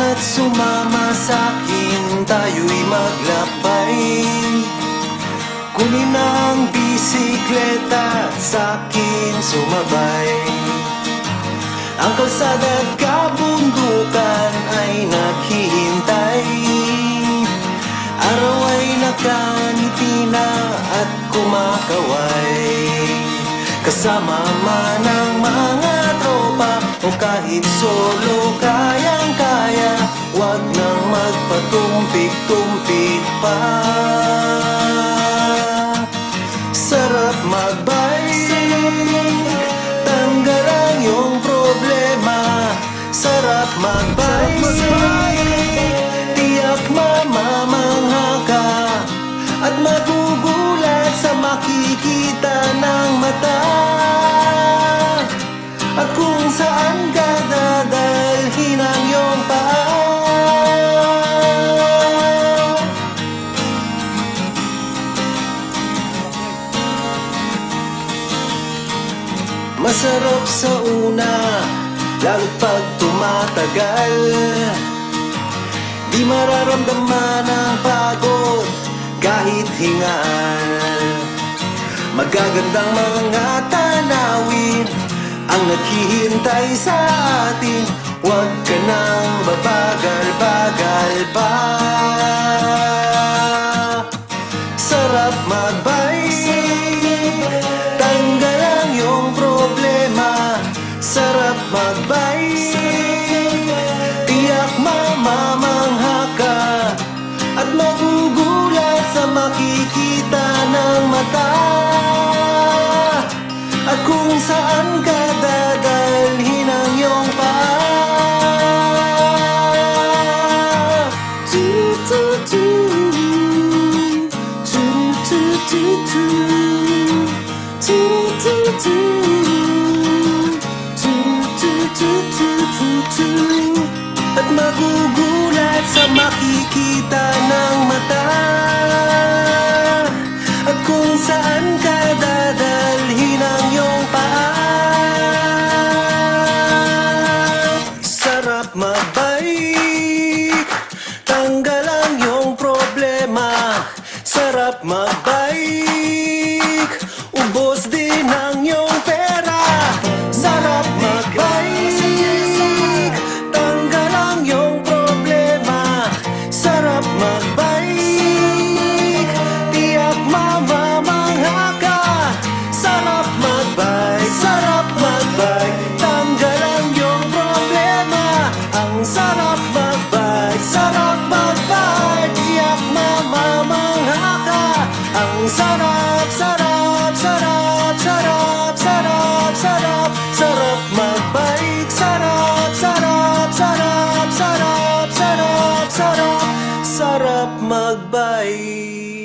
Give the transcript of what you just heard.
at sumama sa'kin, tayo'y maglakbay. Kunin ang bisikleta at sa'kin sumabay. Ang kalsada at kabundukan ay naghihintay. Araw ay nakangiti na at kumakaway. Kasama man ang mga tropa o kahit solo, kayang-kaya. Huwag nang magpatumpik-tumpik pa. Sarap magbike, tanggal ang iyong problema. Sarap magbike, tiyak mamamangha ka at magugulat sa makikita ng mata. At kung saan ka dadalhin ang iyong paa. Masarap sa una, lalo't pag tumatagal. Di mararamdaman ang pagod kahit hingal. Magagandang mga tanawin ang naghihintay sa atin. Huwag ka nang babagal-bagal pa. Sarap magbike, tanggal ang iyong problema. Sarap magbike, tiyak mamamangha ka at magugulat sa makikita ng mata. At kung saan ka dadalhin ang iyong paa. At magugulat sa makikita ng mata. At kung saan ka dadalhin ang iyong paa. Sarap magbike, tanggal ang iyong problema. Sarap magbike, ubos din ang iyong pera. Sarap magbike, tanggal ang iyong problema. Sarap magbike, tiyak mamamangha ka. Sarap magbike, tanggal ang iyong problema. Ang sarap magbike, tiyak mamamangha ka. Ang sarap, sarap, sarap, sarap, sarap, sarap, sarap magbike. Sarap, sarap, sarap, sarap, sarap, sarap, sarap magbike.